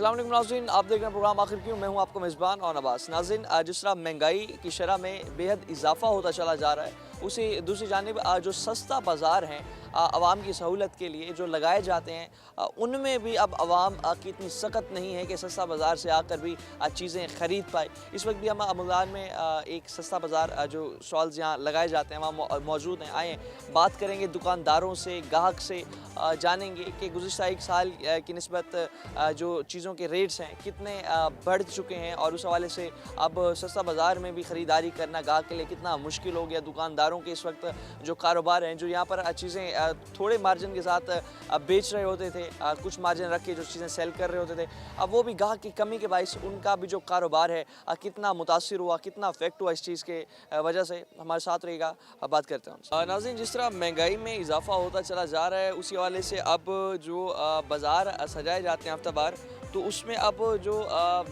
अस्सलाम वालेकुम नाज़रीन, आप देख रहे हैं प्रोग्राम आखिर क्यों। मैं हूं आपको मेज़बान और नवाज़। नाज़रीन, जिस तरह महंगाई की शरह में बेहद इजाफा होता चला जा रहा है, उसी दूसरी जानिब जो सस्ता बाज़ार हैं आवाम की सहूलत के लिए जो लगाए जाते हैं, उनमें भी अब आवाम की इतनी सख्त नहीं है कि सस्ता बाज़ार से आकर भी चीज़ें ख़रीद पाए। इस वक्त भी हम मुल्तान में एक सस्ता बाज़ार जो स्टॉल्स यहाँ लगाए जाते हैं वहाँ मौजूद हैं। आएँ बात करेंगे दुकानदारों से, ग्राहक से, जानेंगे कि गुज़िश्ता एक साल की निस्बत जो चीज़ों के रेट्स हैं कितने बढ़ चुके हैं और उस हवाले से अब सस्ता बाज़ार में भी ख़रीदारी करना ग्राहक के लिए कितना मुश्किल हो गया। दुकानदारों के इस वक्त जो कारोबार हैं, जो यहाँ पर चीज़ें थोड़े मार्जिन के साथ बेच रहे होते थे, कुछ मार्जिन रख के जो चीज़ें सेल कर रहे होते थे, अब वो भी ग्राहक की कमी के बायस उनका भी जो कारोबार है कितना मुतासिर हुआ, कितना अफेक्ट हुआ इस चीज़ के वजह से। हमारे साथ रहेगा, बात करते हैं। नाज़रीन, जिस तरह महंगाई में इजाफा होता चला जा रहा है, उसी हवाले से अब जो बाज़ार सजाए जाते हैं हफ्तावार, तो उसमें अब जो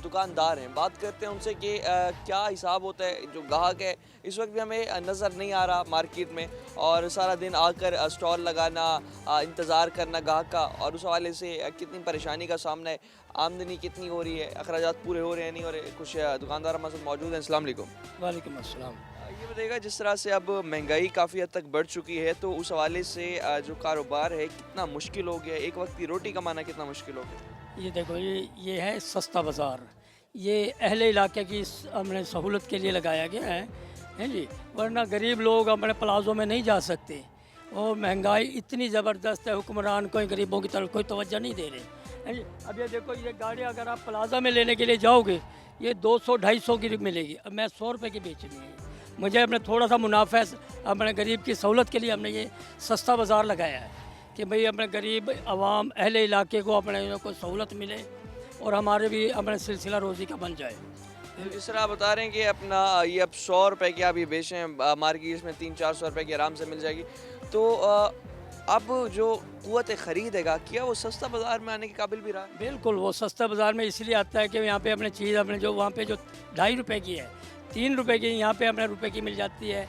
दुकानदार हैं बात करते हैं उनसे कि क्या हिसाब होता है। जो ग्राहक है इस वक्त भी हमें नज़र नहीं आ रहा मार्केट में, और सारा दिन आकर स्टॉल लगाना, इंतज़ार करना ग्राहक का, और उस हवाले से कितनी परेशानी का सामना है। आमदनी कितनी हो रही है, अखराजात पूरे हो रहे हैं नहीं हो रहे। कुछ दुकानदार हमारे साथ मौजूद हैं। अस्सलाम वालेकुम। वालेकुम अस्सलाम। ये बताइएगा, जिस तरह से अब महंगाई काफ़ी हद तक बढ़ चुकी है, तो उस हवाले से जो कारोबार है कितना मुश्किल हो गया है, एक वक्त की रोटी कमाना कितना मुश्किल हो गया। ये देखो, ये है सस्ता बाज़ार। ये अहले इलाके की हमने सहूलत के लिए लगाया गया है जी। वरना गरीब लोग अपने प्लाज़ों में नहीं जा सकते, और महंगाई इतनी ज़बरदस्त है, हुक्मरान कोई गरीबों की तरफ कोई तवज्जो नहीं दे रहे हैं जी। अब ये देखो, ये गाड़ी अगर आप प्लाज़ा में लेने के लिए जाओगे, ये 200-250 की मिलेगी। अब मैं 100 रुपये की बेचनी है। मुझे अपने थोड़ा सा मुनाफा अपने गरीब की सहूलत के लिए हमने ये सस्ता बाज़ार लगाया है कि भाई अपने गरीब आवाम अहले इलाके को अपने को सहूलत मिले और हमारे भी अपने सिलसिला रोज़ी का बन जाए। जिस तरह आप बता रहे हैं कि अपना ये अब 100 रुपये की आप ये बेच रहे हैं, मार्केट में 300-400 रुपये की आराम से मिल जाएगी, तो अब जो क़ुव्वत ख़रीदेगा, क्या वो सस्ता बाज़ार में आने के काबिल भी रहा है? बिल्कुल, वो सस्ता बाज़ार में इसलिए आता है कि यहाँ पे अपने चीज़ अपने जो वहाँ पे जो 2.5 रुपये की है, 3 रुपये की यहाँ पे अपने रुपये की मिल जाती है।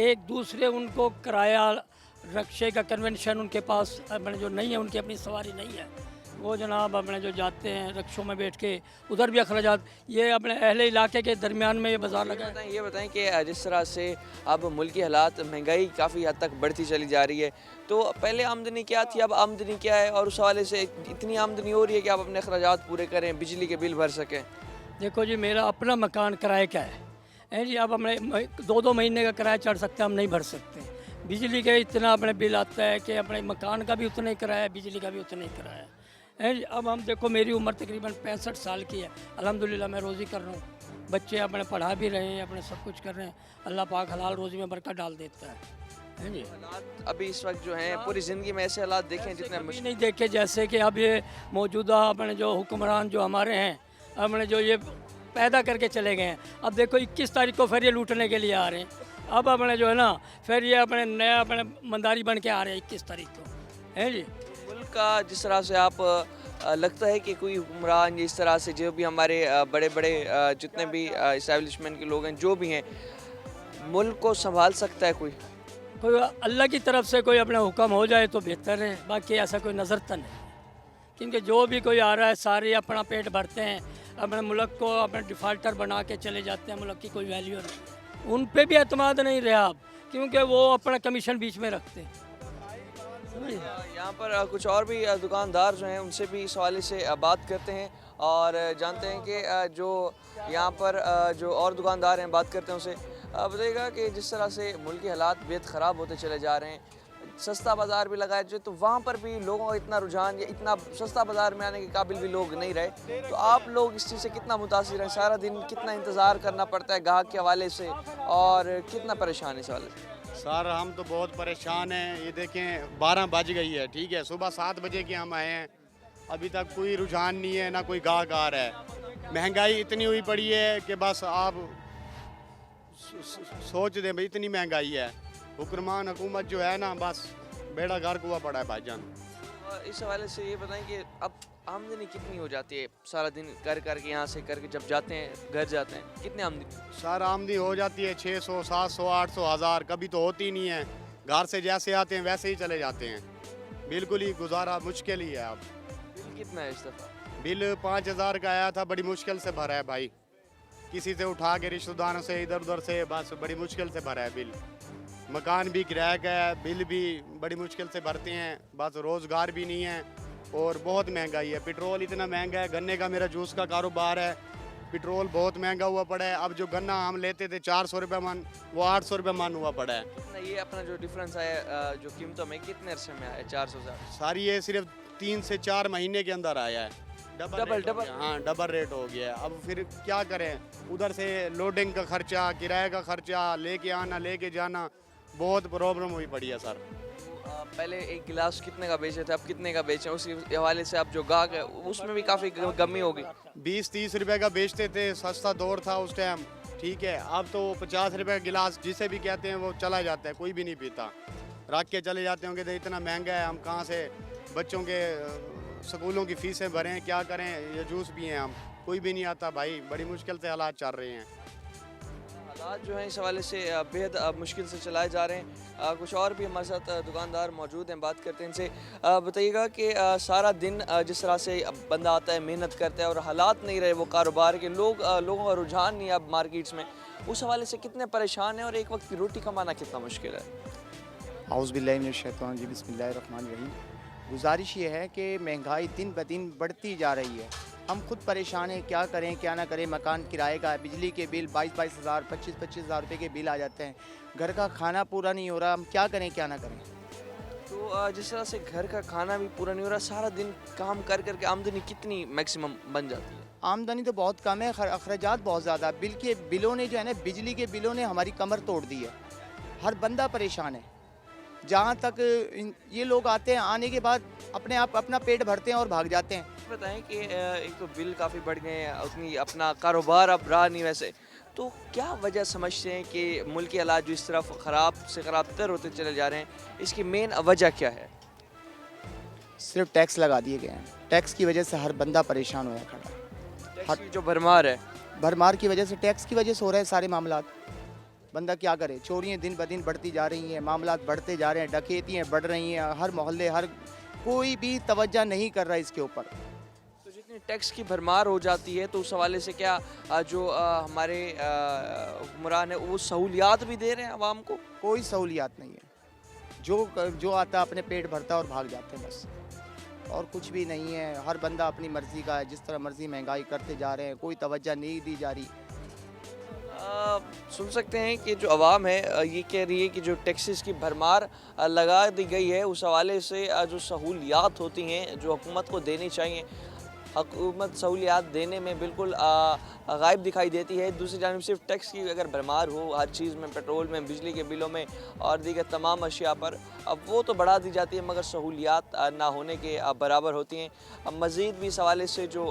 एक दूसरे उनको किराया रक्शे का कन्वेंशन उनके पास अपने जो नहीं है, उनकी अपनी सवारी नहीं है, वो जनाब अपने जो जाते हैं रक्शों में बैठ के, उधर भी अखराजात। ये अपने अहले इलाके के दरमियान में ये बाज़ार लगा है। ये बताएं कि जिस तरह से अब मुल्की हालात, महंगाई काफ़ी हद तक बढ़ती चली जा रही है, तो पहले आमदनी क्या थी, अब आमदनी क्या है, और उस हवाले से इतनी आमदनी हो रही है कि आप अपने अखराजात पूरे करें, बिजली के बिल भर सकें। देखो जी, मेरा अपना मकान किराए का है जी। अब हमने 2-2 महीने का किराया चढ़ सकते हैं, हम नहीं भर सकते। बिजली का इतना अपने बिल आता है कि अपने मकान का भी उतना ही किराया है, बिजली का भी उतना ही किराया है जी। अब हम देखो, मेरी उम्र तकरीबन 65 साल की है। अल्हम्दुलिल्लाह मैं रोज़ी कर रहा हूँ, बच्चे अपने पढ़ा भी रहे हैं, अपने सब कुछ कर रहे हैं। अल्लाह पाक हलाल रोज़ी में बरकत डाल देता है जी। हालात अभी इस वक्त जो हैं, पूरी ज़िंदगी में ऐसे हालात देखें जितने कभी नहीं देखे जैसे कि अब ये मौजूदा अपने जो हुक्मरान जो हमारे हैं, अपने जो ये पैदा करके चले गए हैं। अब देखो 21 तारीख को फिर ये लूटने के लिए आ रहे हैं। अब अपने जो है ना, फिर ये अपने नया अपने मंदारी बन के आ रहे हैं 21 तारीख को, है जी। मुल्क का जिस तरह से आप लगता है कि कोई हुक्मरान इस तरह से, जो भी हमारे बड़े बड़े जितने भी इस्टेब्लिशमेंट के लोग हैं, जो भी हैं, मुल्क को संभाल सकता है कोई? कोई अल्लाह की तरफ से कोई अपना हुक्म हो जाए तो बेहतर है, बाकी ऐसा कोई नज़र तो नहीं। क्योंकि जो भी कोई आ रहा है सारे अपना पेट भरते हैं, अपने मुल्क को अपने डिफ़ाल्टर बना के चले जाते हैं, मुल्क की कोई वैल्यू नहीं। उन पे भी एतमाद नहीं रहा अब, क्योंकि वो अपना कमीशन बीच में रखते हैं। यहाँ पर कुछ और भी दुकानदार जो हैं उनसे भी इस हवाले से बात करते हैं और जानते हैं कि जो यहाँ पर जो और दुकानदार हैं, बात करते हैं उनसे। बताइएगा कि जिस तरह से मुल्क के हालात बेहद ख़राब होते चले जा रहे हैं, सस्ता बाज़ार भी लगाया जाए तो वहाँ पर भी लोगों का इतना रुझान, या इतना सस्ता बाज़ार में आने के काबिल भी लोग नहीं रहे, तो आप लोग इस चीज़ से कितना मुतासिर हैं? सारा दिन कितना इंतज़ार करना पड़ता है ग्राहक के हवाले से, और कितना परेशान है इस हवाले से? सर हम तो बहुत परेशान हैं। ये देखें 12 बज गई है, ठीक है, सुबह 7 बजे के हम आए हैं, अभी तक कोई रुझान नहीं है, ना कोई गाहक आ रहा है। महंगाई इतनी हुई पड़ी है कि बस आप सोच दें भाई, इतनी महंगाई है। हुक्मरान हुकूमत जो है ना, बस बेड़ा गर्क हुआ पड़ा है भाईजान। इस हवाले से ये बताएं कि अब आमदनी कितनी हो जाती है सारा दिन कर के, यहाँ से करके जब जाते हैं घर जाते हैं, कितनी आमदनी? सर आमदनी हो जाती है 600, 700, 800, 1000, कभी तो होती नहीं है। घर से जैसे आते हैं वैसे ही चले जाते हैं, बिल्कुल ही गुजारा मुश्किल ही है। अब बिल कितना है इस दफ़ा? बिल 5,000 का आया था, बड़ी मुश्किल से भरा है भाई, किसी से उठा के रिश्तेदारों से इधर उधर से, बस बड़ी मुश्किल से भरा है बिल। मकान भी किराए का है, बिल भी बड़ी मुश्किल से भरते हैं, बस रोज़गार भी नहीं है और बहुत महंगाई है। पेट्रोल इतना महंगा है, गन्ने का मेरा जूस का कारोबार है, पेट्रोल बहुत महंगा हुआ पड़ा है। अब जो गन्ना हम लेते थे 400 रुपये मन, वो 800 रुपये मन हुआ पड़ा है। कितना ये अपना जो डिफरेंस है जो कीमतों में कितने अरसे में आया 400 से? सारी ये सिर्फ 3 से 4 महीने के अंदर आया है। डबल रेट हो डबल? गया। हाँ, डबल रेट हो गया है। अब फिर क्या करें, उधर से लोडिंग का खर्चा, किराए का खर्चा, लेके आना लेके जाना, बहुत प्रॉब्लम हुई पड़ी है सर। पहले एक गिलास कितने का बेचे थे, अब कितने का बेचे? उसी हवाले से आप जो गाहक है उसमें भी काफ़ी कमी होगी। 20-30 रुपए का बेचते थे, सस्ता दौर था उस टाइम, ठीक है। अब तो 50 रुपए का गिलास जिसे भी कहते हैं वो चला जाता है, कोई भी नहीं पीता, रख के चले जाते होंगे। तो इतना महंगा है, हम कहाँ से बच्चों के स्कूलों की फीसें भरें, क्या करें, ये जूस पिए हम, कोई भी नहीं आता भाई, बड़ी मुश्किल से हालात चल रहे हैं। हालात जो हैं इस हवाले से बेहद मुश्किल से चलाए जा रहे हैं। कुछ और भी हमारे साथ दुकानदार मौजूद हैं, बात करते हैं इनसे। बताइएगा कि सारा दिन जिस तरह से बंदा आता है, मेहनत करता है और हालात नहीं रहे वो कारोबार के, लोगों का रुझान नहीं है अब मार्केट्स में, उस हवाले से कितने परेशान हैं और एक वक्त की रोटी कमाना कितना मुश्किल है? औज़ुबिल्लाहिमिनश्शैतानिर बिस्मिल्लाहिर्रहमानिर्रहीम। गुजारिश ये है कि महंगाई दिन ब दिन बढ़ती जा रही है, हम खुद परेशान हैं, क्या करें क्या ना करें। मकान किराए का, बिजली के बिल 22-22 हज़ार, 25-25 हज़ार रुपये के बिल आ जाते हैं, घर का खाना पूरा नहीं हो रहा, हम क्या करें क्या ना करें। तो जिस तरह से घर का खाना भी पूरा नहीं हो रहा, सारा दिन काम कर करके आमदनी कितनी मैक्सिमम बन जाती है? आमदनी तो बहुत कम है, अखराजात बहुत ज़्यादा। बिलों ने जो है ना, बिजली के बिलों ने हमारी कमर तोड़ दी है, हर बंदा परेशान है। जहाँ तक ये लोग आते हैं, आने के बाद अपने आप अपना पेट भरते हैं और भाग जाते हैं। बताएं कि एक तो बिल काफ़ी बढ़ गए हैं, उतनी अपना कारोबार अब रहा नहीं वैसे, तो क्या वजह समझते हैं कि मुल्की हालात जो इस तरफ ख़राब से ख़राब तर होते चले जा रहे हैं, इसकी मेन वजह क्या है? सिर्फ टैक्स लगा दिए गए हैं, टैक्स की वजह से हर बंदा परेशान होया खड़ा है। टैक्स की जो भरमार है, भरमार की वजह से, टैक्स की वजह से हो रहे हैं सारे मामलात। बंदा क्या करे, चोरियाँ दिन ब दिन बढ़ती जा रही हैं, मामलात बढ़ते जा रहे हैं, डकैतियाँ बढ़ रही हैं, हर मोहल्ले, हर कोई भी तवज्जो नहीं कर रहा इसके ऊपर। तो जितनी टैक्स की भरमार हो जाती है तो उस हवाले से क्या जो हमारे हुक्मरान है वो सहूलियात भी दे रहे हैं आवाम को? कोई सहूलियात नहीं है, जो आता अपने पेट भरता और भाग जाते हैं बस, और कुछ भी नहीं है। हर बंदा अपनी मर्ज़ी का है, जिस तरह मर्ज़ी महंगाई करते जा रहे हैं, कोई तवज्जो नहीं दी जा रही। सुन सकते हैं कि जो आवाम है ये कह रही है कि जो टैक्सेस की भरमार लगा दी गई है, उस हवाले से जो सहूलियात होती हैं जो हुकूमत को देनी चाहिए, हुकूमत सहूलियात देने में बिल्कुल गायब दिखाई देती है। दूसरी जानिब सिर्फ टैक्स की अगर भरमार हो हर चीज़ में, पेट्रोल में, बिजली के बिलों में और दीगर तमाम अशिया पर, अब वो तो बढ़ा दी जाती है मगर सहूलियात ना होने के बराबर होती हैं। अब मज़ीद भी इस हवाले से जो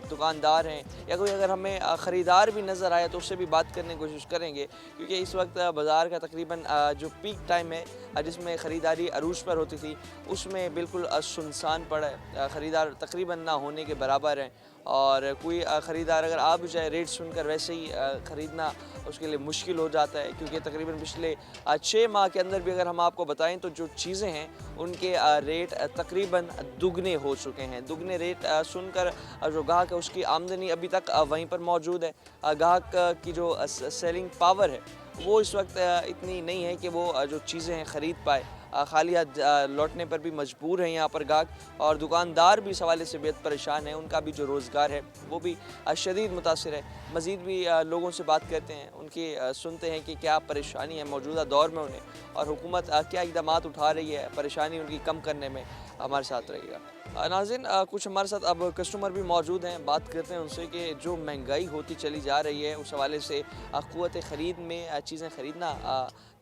दुकानदार हैं या कोई अगर हमें ख़रीदार भी नज़र आए तो उससे भी बात करने की कोशिश करेंगे, क्योंकि इस वक्त बाज़ार का तकरीबन जो पीक टाइम है जिसमें ख़रीदारी अरूज पर होती थी, उसमें बिल्कुल सुनसान पड़ा है, ख़रीदार तकरीबन ना होने के बराबर हैं। और कोई ख़रीदार अगर आ भी जाए रेट सुनकर वैसे ही ख़रीदना उसके लिए मुश्किल हो जाता है, क्योंकि तकरीबन पिछले 6 माह के अंदर भी अगर हम आपको बताएं तो जो चीज़ें हैं उनके रेट तकरीबन दुगने हो चुके हैं। दुगने रेट सुनकर जो ग्राहक है उसकी आमदनी अभी तक वहीं पर मौजूद है, ग्राहक की जो सेलिंग पावर है वो इस वक्त इतनी नहीं है कि वो जो चीज़ें हैं ख़रीद पाए, खाली हाथ लौटने पर भी मजबूर हैं यहाँ पर ग्राहक। और दुकानदार भी इस हवाले से बेहद परेशान है, उनका भी जो रोज़गार है वो भी शदीद मुतासिर है। मज़ीद भी लोगों से बात करते हैं, उनकी सुनते हैं कि क्या परेशानी है मौजूदा दौर में उन्हें, और हुकूमत क्या इक़दाम उठा रही है परेशानी उनकी कम करने में। हमारे साथ रहिएगा। नाज़रीन, कुछ हमारे साथ अब कस्टमर भी मौजूद हैं, बात करते हैं उनसे कि जो महंगाई होती चली जा रही है उस हवाले से क़ुव्वत ख़रीद में चीज़ें ख़रीदना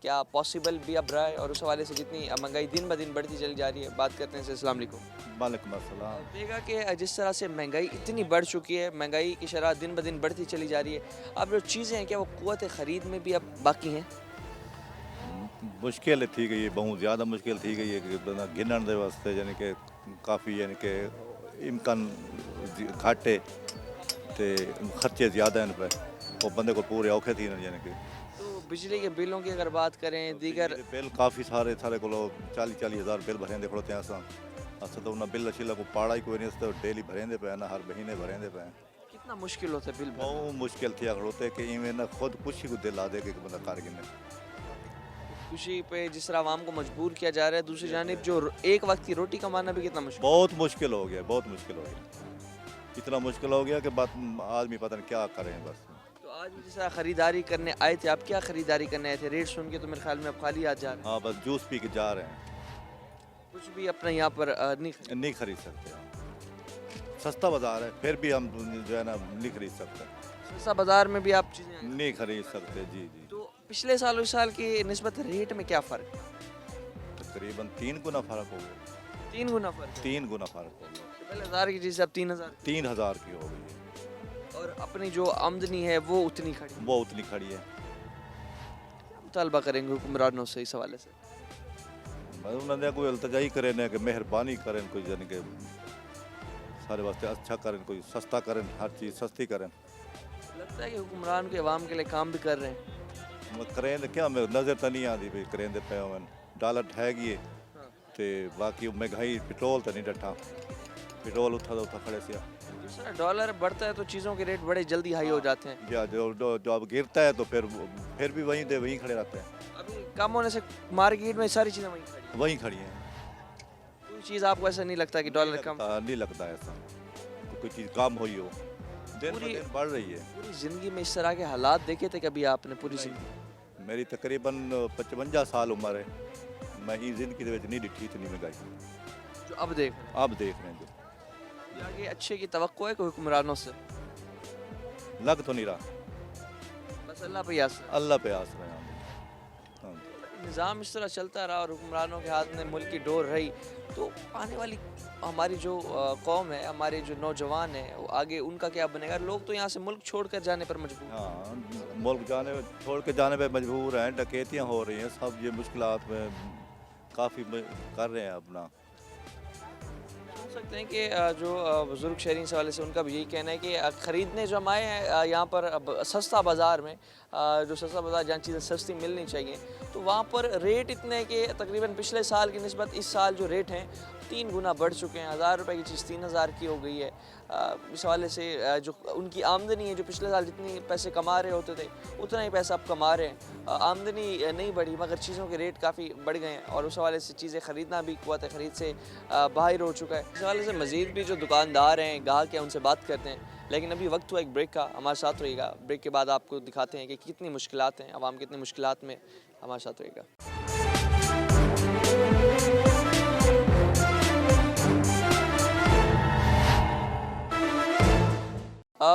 क्या पॉसिबल भी अब रहा है, और उस हवाले से जितनी महंगाई दिन ब दिन बढ़ती चली जा रही है। बात करते हैं। अस्सलाम वालेकुम। वालेकुम अस्सलाम। देखा कि जिस तरह से महंगाई इतनी बढ़ चुकी है, महंगाई की शरह दिन ब दिन बढ़ती चली जा रही है, अब जो चीज़ें हैं क्या वो क़ुव्वत ख़रीद में भी अब बाकी हैं? मुश्किल थी गई है, बहुत ज़्यादा मुश्किल थी गई है कि गिनण दे वास्ते, यानी कि काफ़ी यानी कि इम्कान घट है तो खर्चे ज़्यादा हैं पे, वो बंदे को पूरे औखे थी यानी कि। तो बिजली के बिलों की अगर बात करें, दीगर बिल काफ़ी सारे को 40-40 हज़ार बिल भरें खड़ोते हैं असां, अस तो उन्हें बिल शिल को पाड़ा ही कोई नहीं, अस तो डेली भरेंदे पे ना, हर महीने भरेंदे पे। कितना मुश्किल होता है बिल भरना? बहुत मुश्किल थी अगर होते कि इवें ना खुद कुछ ही को दिल आ दे कि बंदा कर गिने। खुशी पे जिस तरह आवाम को मजबूर किया जा रहा है, दूसरी जानिब जो एक वक्त की रोटी कमाना भी कितना मुश्किल। बहुत मुश्किल हो गया, बहुत मुश्किल हो गया, इतना मुश्किल हो गया कि बात आदमी पता नहीं क्या करें बस। तो आज जिस तरह खरीदारी करने आए थे, आप क्या खरीदारी करने आए थे? रेट सुन के तो मेरे ख्याल में आप खाली हाथ जा रहे हैं। हाँ बस जूस पी के जा रहे हैं, कुछ भी अपना यहाँ पर नहीं नहीं खरीद सकते हम। सस्ता बाजार है फिर भी हम जो है ना नहीं खरीद सकते, सस्ता बाजार में भी आप चीज़ें नहीं खरीद सकते। जी जी, तो पिछले साल और इस साल की निस्बत रेट में क्या फ़र्क है? तकरीबन 3 गुना फ़र्क हो गया, 3 गुना फ़र्क है। 3 गुना फ़र्क हो गया, पहले 1000 की चीज़ अब 3000, 3000 की हो गई है, और अपनी जो आमदनी है वो उतनी खड़ी है। वो उतनी खड़ी है। मुतालबा करेंगे हुक्मरानों से इस हवाले से? बस उन्होंने कोई अल्तजाई करें ना कि मेहरबानी करें, कोई यानी कि सारे वास्ते अच्छा करें, कोई सस्ता करें, हर चीज़ सस्ती करें। लगता है कि हुक्मरान के अवाम के लिए काम भी कर रहे हैं। करें क्या मैं नज़र तो नहीं आती भी करें पे होवन डॉलर ठह गए तो बाकी महंगाई पेट्रोल तो नहीं डटा, पेट्रोल उठा तो उठा खड़े से जिस तरह डॉलर बढ़ता है तो चीज़ों के रेट बड़े जल्दी हाई हो जाते हैं। या जो अब गिरता है तो फिर भी वहीं खड़े रहते हैं, अभी कम होने से मार्केट में सारी चीज़ें वहीं खड़ी हैं। वहीं खड़ी हैं। कोई चीज़ आपको ऐसा नहीं लगता कि डॉलर कम? नहीं लगता ऐसा कोई चीज़ कम हुई हो, दिन ब दिन बढ़ रही है। पूरी ज़िंदगी में इस तरह के हालात देखे थे कभी आपने पूरी ज़िंदगी? मेरी तकरीबन 55 साल उम्र है, मैं ही जिंदगी दे विच नहीं डिठी इतनी महंगाई जो अब देख रहे अब देख रहे हैं। जो हैं आगे अच्छे की तवक्को है कोई हुक्मरानों से? लग तो नहीं रहा, बस अल्लाह पे आस है। अल्लाह पे आस रहे हैं हम। निज़ाम इस तरह चलता रहा और हुक्मरानों के हाथ में मुल्क की डोर रही, तो आने वाली हमारी जो कौम है, हमारे जो नौजवान हैं, वो आगे उनका क्या बनेगा? लोग तो यहाँ से मुल्क छोड़कर जाने पर मजबूर हैं। हाँ मुल्क छोड़ के जाने पे मजबूर हैं, डकैतियाँ हो रही हैं, सब ये मुश्किलात में काफ़ी कर रहे हैं अपना। सोच सकते हैं कि जो बुज़ुर्ग शहरी इस हवाले से उनका भी यही कहना है कि ख़रीदने जो हम आए हैं यहाँ पर अब सस्ता बाज़ार में, जो सस्ता बाज़ार जहाँ चीज़ें सस्ती मिलनी चाहिए, तो वहाँ पर रेट इतने हैं कि तकरीबन पिछले साल की निस्बत इस साल जो रेट हैं 3 गुना बढ़ चुके हैं। 1000 रुपये की चीज़ 3000 की हो गई है। इस हवाले से जो उनकी आमदनी है, जो पिछले साल जितनी पैसे कमा रहे होते थे उतना ही पैसा अब कमा रहे हैं। आमदनी नहीं बढ़ी मगर चीज़ों के रेट काफ़ी बढ़ गए हैं और उस हवाले से चीज़ें ख़रीदना भी क़ुव्वत ख़रीद से बाहर हो चुका है। इस हवाले से मज़ीद भी जो दुकानदार हैं, ग्राहक हैं, उनसे बात करते हैं। लेकिन अभी वक्त हुआ एक ब्रेक का, हमारे साथ रहिएगा। ब्रेक के बाद आपको दिखाते हैं कि कितनी मुश्किलात हैं, आवाम कितनी मुश्किलात में, हमारे साथ रहिएगा।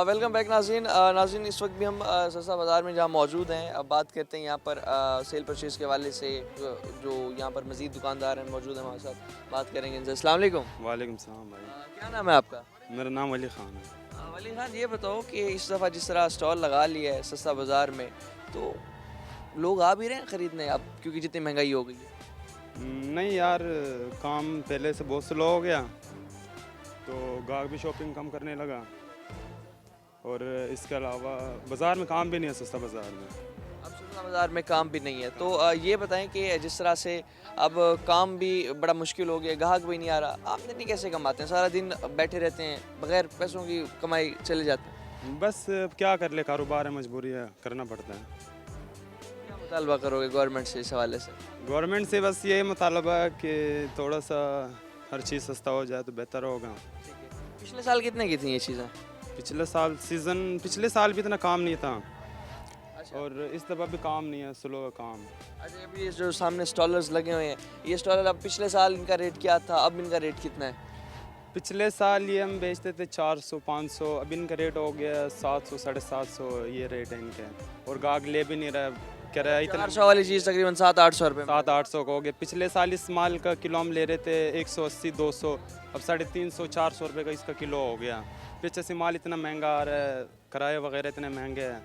वेलकम बैक नाज़रीन। नाज़रीन इस वक्त भी हम सस्ता बाज़ार में जहाँ मौजूद हैं, अब बात करते हैं यहाँ पर सेल परचेज़ के हवाले से। जो यहाँ पर मज़ीद दुकानदार हैं मौजूद हैं हमारे साथ, बात करेंगे इनसे। अस्सलाम वालेकुम। वालेकुम सलाम भाई, क्या नाम है आपका? मेरा नाम अली ख़ान है। वली खान, ये बताओ कि इस दफ़ा जिस तरह स्टॉल लगा लिया है सस्ता बाज़ार में, तो लोग आ भी रहे हैं ख़रीदने अब, क्योंकि जितनी महंगाई हो गई है? नहीं यार, काम पहले से बहुत स्लो हो गया तो गाहक भी शॉपिंग कम करने लगा, और इसके अलावा बाज़ार में काम भी नहीं है सस्ता बाज़ार में। अब सस्ता बाज़ार में काम भी नहीं है, तो ये बताएं कि जिस तरह से अब काम भी बड़ा मुश्किल हो गया, ग्राहक भी नहीं आ रहा, आमदनी कैसे कमाते हैं? सारा दिन बैठे रहते हैं, बगैर पैसों की कमाई चले जाते हैं। बस क्या कर ले, कारोबार है, मजबूरी है, करना पड़ता है। क्या मुतालबा करोगे गवर्नमेंट से इस हवाले से? गवर्नमेंट से बस यही मुतालबा है कि थोड़ा सा हर चीज़ सस्ता हो जाए तो बेहतर होगा। पिछले साल कितने की थी ये चीज़ें? पिछले साल भी इतना काम नहीं था, और इस दफ़ा भी काम नहीं है, स्लो है काम। अच्छा, अभी ये जो सामने स्टॉलर्स लगे हुए हैं, ये स्टॉलर अब पिछले साल इनका रेट क्या था, अब इनका रेट कितना है? पिछले साल ये हम बेचते थे 400-500, अब इनका रेट हो गया 700 750, ये रेट है इनके, और गाहक ले भी नहीं रहा, कह रहा है इतना 400 वाली चीज़ तकरीबन 700-800 रुपये में। 700-800 का हो गया। पिछले साल इस माल का किलो हम ले रहे थे 180-200, अब 350-400 रुपये का इसका किलो हो गया। पीछे से माल इतना महंगा आ रहा है, किराए वगैरह इतने महंगे हैं।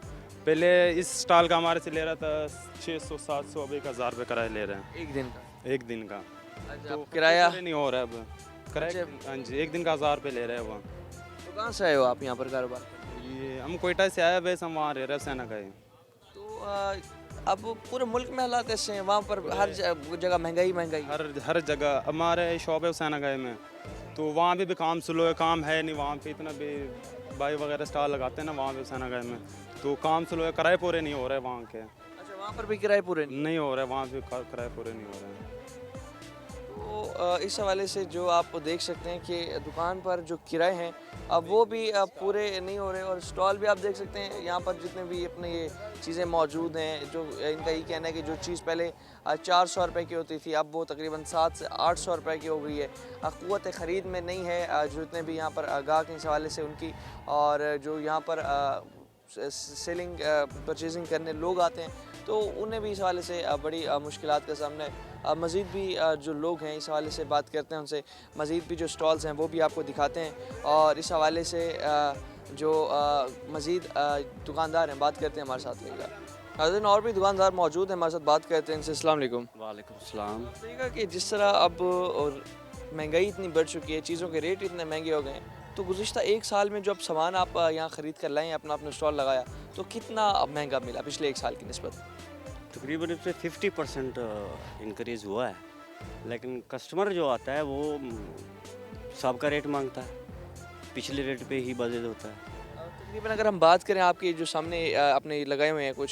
पहले इस स्टॉल का हमारे से ले रहा था 600-700, अब 1000 रुपये किराया ले रहे हैं एक दिन का? एक दिन का। अच्छा, तो किराया? नहीं हो रहा है अब किराया। हाँ जी, एक दिन का 1000 रुपये ले रहे हैं वो। तो कहाँ से आए हो आप यहाँ पर कारोबार? ये हम कोयटा से आए, वैसे हम वहाँ रह रहे हैं, सेना का ही। तो अब पूरे मुल्क में हालात ऐसे हैं, वहाँ पर हर जगह महंगाई महंगाई। हर जगह हमारे शॉप है हुसैनागाह में, तो वहाँ भी काम स्लो है, काम है नहीं वहाँ पे इतना भी। भाई वगैरह स्टॉल लगाते हैं ना वहाँ पे हुसैनागाह में, तो काम स्लो है, किराए पूरे नहीं हो रहे वहाँ के। अच्छा, वहाँ पर भी किराए पूरे नहीं। नहीं हो रहे वहाँ पे, किराए पूरे नहीं हो रहे हैं। तो इस हवाले से जो आप देख सकते हैं कि दुकान पर जो किराए हैं अब वो भी पूरे नहीं हो रहे, और स्टॉल भी आप देख सकते हैं यहाँ पर जितने भी अपने ये चीज़ें मौजूद हैं, जो इनका ये कहना है कि जो चीज़ पहले 400 रुपए की होती थी अब वो तकरीबन 700 से 800 रुपए की हो गई है। क़ुव्वत ख़रीद में नहीं है जो इतने भी यहाँ पर गाहक इस हवाले से उनकी, और जो यहाँ पर सेलिंग परचेजिंग करने लोग आते हैं तो उन्हें भी इस हवाले से बड़ी मुश्किलात का सामना है। मज़ीद भी जो लोग हैं इस हवाले से बात करते हैं उनसे, मज़ीद भी जो स्टॉल्स हैं वो भी आपको दिखाते हैं, और इस हवाले से जो मज़ीद दुकानदार हैं बात करते हैं हमारे साथ रहेगा। नाज़रीन और भी दुकानदार मौजूद हैं हमारे साथ, बात करते हैं इनसे। अस्सलाम वालेकुम। वालेकुम सलाम। देखिएगा कि जिस तरह अब और महंगाई इतनी बढ़ चुकी है, चीज़ों के रेट इतने महंगे हो गए हैं, तो गुज़िश्ता एक साल में जो अब सामान आप यहाँ ख़रीद कर लाएँ, अपना अपना स्टॉल लगाया, तो कितना महंगा मिला पिछले एक साल की निस्बत? तकरीबन इससे 50% इंक्रीज़ हुआ है, लेकिन कस्टमर जो आता है वो सबका रेट मांगता है, पिछले रेट पे ही बजट होता है। तकरीबन अगर हम बात करें आपके जो सामने आपने लगाए हुए हैं कुछ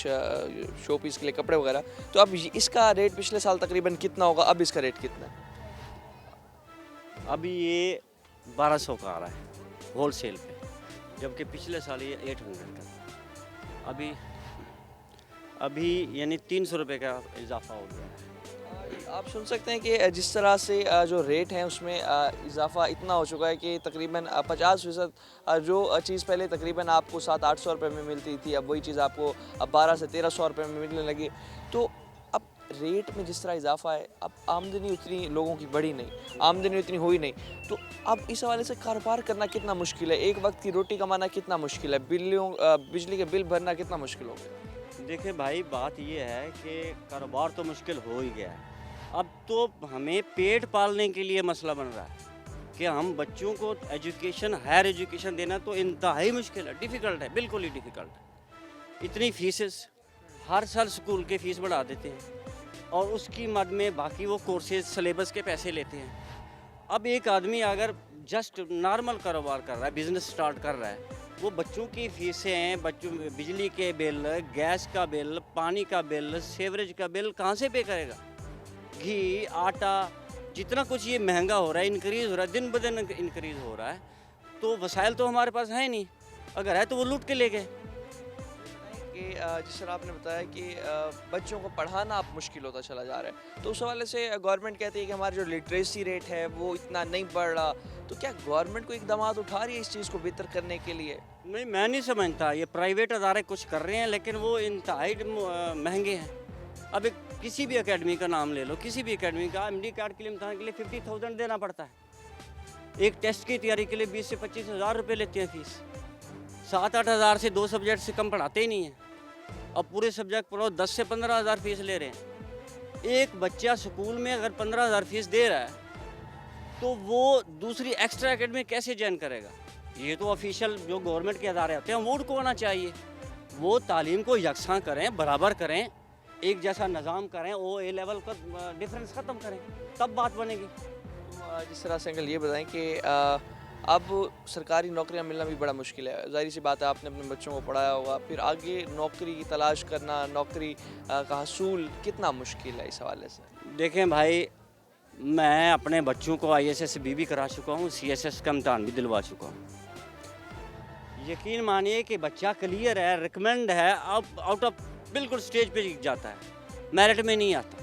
शो पीस के लिए कपड़े वगैरह, तो अब इसका रेट पिछले साल तकरीबन कितना होगा, अब इसका रेट कितना है? अभी ये 1200 का आ रहा है होलसेल पे, जबकि पिछले साल ये 800 का। अभी यानी 300 रुपये का इजाफा हो गया है। आप सुन सकते हैं कि जिस तरह से जो रेट हैं उसमें इजाफा इतना हो चुका है कि तकरीबन 50% जो चीज़ पहले तकरीबन आपको 700-800 रुपये में मिलती थी, अब वही चीज़ आपको अब 1200 से 1300 रुपये में मिलने लगी। तो अब रेट में जिस तरह इजाफा है, अब आमदनी उतनी लोगों की बढ़ी नहीं, आमदनी उतनी हुई नहीं, तो अब इस हवाले से कारोबार करना कितना मुश्किल है, एक वक्त की रोटी कमाना कितना मुश्किल है, बिजली के बिल भरना कितना मुश्किल हो गया? देखिए भाई, बात ये है कि कारोबार तो मुश्किल हो ही गया है, अब तो हमें पेट पालने के लिए मसला बन रहा है कि हम बच्चों को एजुकेशन, हायर एजुकेशन देना तो इंतहाई मुश्किल है, डिफ़िकल्ट है, बिल्कुल ही डिफ़िकल्ट है। इतनी फीसेस, हर साल स्कूल के फ़ीस बढ़ा देते हैं और उसकी मद में बाकी वो कोर्सेज सिलेबस के पैसे लेते हैं। अब एक आदमी अगर जस्ट नॉर्मल कारोबार कर रहा है, बिज़नेस स्टार्ट कर रहा है, वो बच्चों की फ़ीसें, बच्चों बिजली के बिल, गैस का बिल, पानी का बिल, सीवरेज का बिल कहाँ से पे करेगा? घी, आटा, जितना कुछ ये महंगा हो रहा है, इंक्रीज़ हो रहा है, दिन ब दिन इंक्रीज़ हो रहा है, तो वसाइल तो हमारे पास है नहीं, अगर है तो वो लूट के ले गए। कि जिस तरह आपने बताया कि बच्चों को पढ़ाना अब मुश्किल होता चला जा रहा है, तो उस हवाले से गवर्नमेंट कहती है कि हमारा जो लिटरेसी रेट है वो इतना नहीं बढ़ रहा, तो क्या गवर्नमेंट को इकदाम उठा रही है इस चीज़ को बेहतर करने के लिए? नहीं, मैं नहीं समझता, ये प्राइवेट अदारे कुछ कर रहे हैं लेकिन वो इंतहाई महंगे हैं। अब एक किसी भी एकेडमी का नाम ले लो, किसी भी एकेडमी का MD कार्ड के लिए, इम्तहान के लिए 50,000 देना पड़ता है। एक टेस्ट की तैयारी के लिए 20 से 25 हज़ार रुपये लेते हैं फ़ीस। 7-8 हज़ार से 2 सब्जेक्ट से कम पढ़ाते ही नहीं हैं। अब पूरे सब्जेक्ट पढ़ो 10 से 15 हज़ार फ़ीस ले रहे हैं। एक बच्चा स्कूल में अगर 15 हज़ार फ़ीस दे रहा है तो वो दूसरी एक्स्ट्रा एकेडमी कैसे ज्वाइन करेगा? ये तो ऑफिशियल जो गवर्नमेंट के अदारे होते हैं वो उनको होना चाहिए, वो तालीम को यकसां करें, बराबर करें, एक जैसा निज़ाम करें, वो A लेवल का डिफरेंस ख़त्म करें, तब बात बनेगी। तो जिस तरह से अंकल ये बताएं कि अब सरकारी नौकरियां मिलना भी बड़ा मुश्किल है, ज़ाहिर सी बात है, आपने अपने बच्चों को पढ़ाया होगा, फिर आगे नौकरी की तलाश करना, नौकरी का हसूल कितना मुश्किल है इस हवाले से? देखें भाई, मैं अपने बच्चों को ISSB भी करा चुका हूँ, CSS का इम्तहान भी दिलवा चुका हूँ। यकीन मानिए कि बच्चा क्लियर है, रिकमेंड है, अब आउट ऑफ बिल्कुल स्टेज पे जाता है, मेरिट में नहीं आता।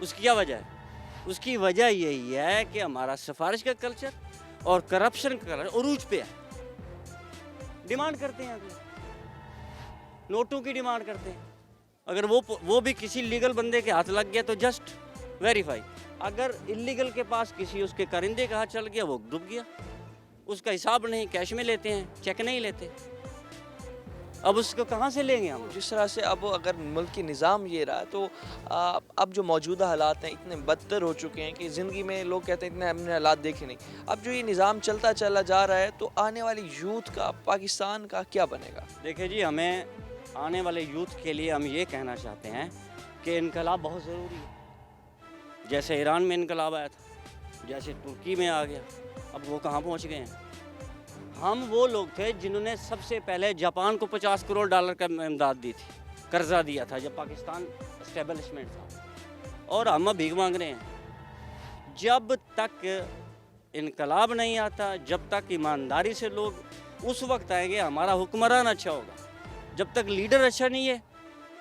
उसकी क्या वजह है? उसकी वजह यही है कि हमारा सिफारिश का कल्चर और करप्शन का कल्चर उरूज पे है। डिमांड करते हैं अगले, नोटों की डिमांड करते हैं। अगर वो भी किसी लीगल बंदे के हाथ लग गया तो जस्ट वेरीफाई, अगर इलीगल के पास किसी उसके कारिंदे का हाथ चल गया, वो डूब गया, उसका हिसाब नहीं, कैश में लेते हैं, चेक नहीं लेते। अब उसको कहाँ से लेंगे हम? जिस तरह से अब अगर मुल्क की निज़ाम ये रहा तो अब जो मौजूदा हालात हैं इतने बदतर हो चुके हैं कि ज़िंदगी में लोग कहते हैं इतने हमने हालात देखे नहीं। अब जो ये निज़ाम चलता चला जा रहा है तो आने वाली यूथ का, पाकिस्तान का क्या बनेगा? देखिए जी, हमें आने वाले यूथ के लिए हम ये कहना चाहते हैं कि इनकलाब बहुत ज़रूरी है। जैसे ईरान में इनकलाब आया था, जैसे तुर्की में आ गया, अब वो कहाँ पहुँच गए हैं। हम वो लोग थे जिन्होंने सबसे पहले जापान को $50 करोड़ का इमदाद दी थी, कर्जा दिया था जब पाकिस्तान एस्टेब्लिशमेंट था, और हम अब भीख मांग रहे हैं। जब तक इनकलाब नहीं आता, जब तक ईमानदारी से लोग, उस वक्त आएंगे हमारा हुक्मरान अच्छा होगा। जब तक लीडर अच्छा नहीं है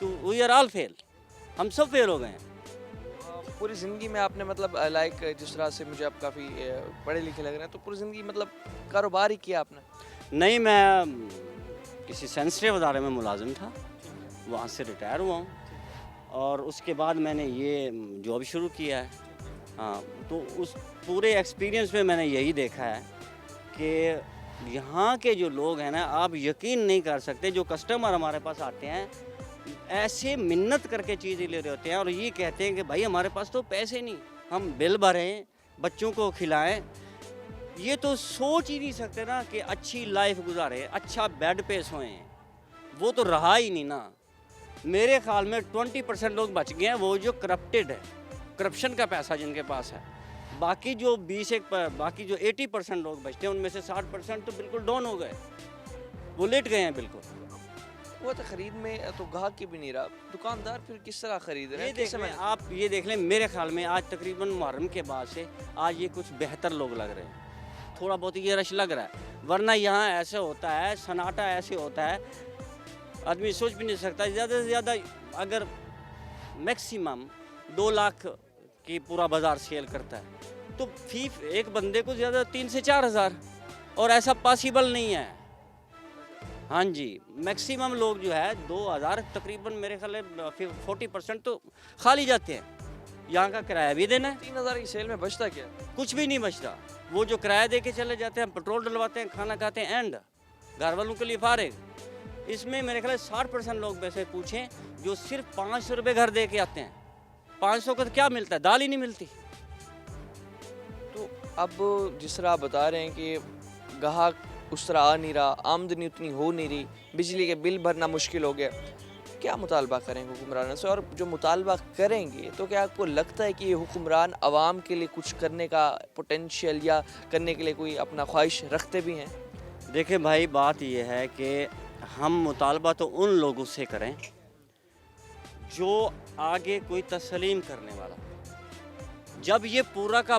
तो वी आर ऑल फेल, हम सब फेल हो गए हैं। पूरी ज़िंदगी में आपने मतलब लाइक जिस तरह से मुझे आप काफ़ी पढ़े लिखे लग रहे हैं, तो पूरी ज़िंदगी मतलब कारोबार ही किया आपने? नहीं, मैं किसी सेंसिटिव अदारे में मुलाजिम था, वहाँ से रिटायर हुआ हूँ, और उसके बाद मैंने ये जॉब शुरू किया है। हाँ, तो उस पूरे एक्सपीरियंस में मैंने यही देखा है कि यहाँ के जो लोग हैं ना, आप यकीन नहीं कर सकते, जो कस्टमर हमारे पास आते हैं ऐसे मिन्नत करके चीज़ें ले रहे होते हैं और ये कहते हैं कि भाई हमारे पास तो पैसे नहीं, हम बिल भरें, बच्चों को खिलाएं। ये तो सोच ही नहीं सकते ना कि अच्छी लाइफ गुजारें, अच्छा बेड पे सोएं, वो तो रहा ही नहीं ना। मेरे ख्याल में 20% लोग बच गए हैं, वो जो करप्टेड है, करप्शन का पैसा जिनके पास है। बाकी जो 80% लोग बचते हैं, उनमें से 60% तो बिल्कुल डाउन हो गए, वो लेट गए हैं बिल्कुल। वो तो खरीद में तो गाहक की भी नहीं रहा, दुकानदार फिर किस तरह खरीद रहे ये हैं? देख कैसे लें, मैनेज? आप ये देख लें, मेरे ख्याल में आज तकरीबन मुहर्रम के बाद से आज ये कुछ बेहतर लोग लग रहे हैं, थोड़ा बहुत ये रश लग रहा है। वरना यहाँ ऐसे होता है, सन्नाटा ऐसे होता है, आदमी सोच भी नहीं सकता। ज़्यादा से ज़्यादा अगर मैक्सिमम 2 लाख की पूरा बाज़ार सेल करता है तो फी एक बंदे को ज़्यादा 3 से 4 हज़ार, और ऐसा पॉसिबल नहीं है। हाँ जी, मैक्सिमम लोग जो है 2000 तकरीबन, मेरे ख्याल में 40% तो खाली जाते हैं। यहाँ का किराया भी देना है, 3000 की सेल में बचता क्या? कुछ भी नहीं बचता। वो जो किराया दे के चले जाते हैं, पेट्रोल डलवाते हैं, खाना खाते हैं, एंड घर वालों के लिए फारिग। इसमें मेरे ख्याल 60% लोग वैसे पूछें जो सिर्फ 500 रुपये घर दे के आते हैं। 500 का तो क्या मिलता है, दाल ही नहीं मिलती। तो अब जिस तरह आप बता रहे हैं कि गाहक उस तरह आ नहीं रहा, आमदनी उतनी हो नहीं रही, बिजली के बिल भरना मुश्किल हो गया, क्या मुतालबा करेंगे हुक्मरानों से? और जो मुतालबा करेंगे तो क्या आपको लगता है कि ये हुक्मरान आवाम के लिए कुछ करने का पोटेंशियल या करने के लिए कोई अपना ख्वाहिश रखते भी हैं? देखिए भाई, बात यह है कि हम मुतालबा तो उन लोगों से करें जो आगे कोई तस्लीम करने वाला। जब ये पूरा का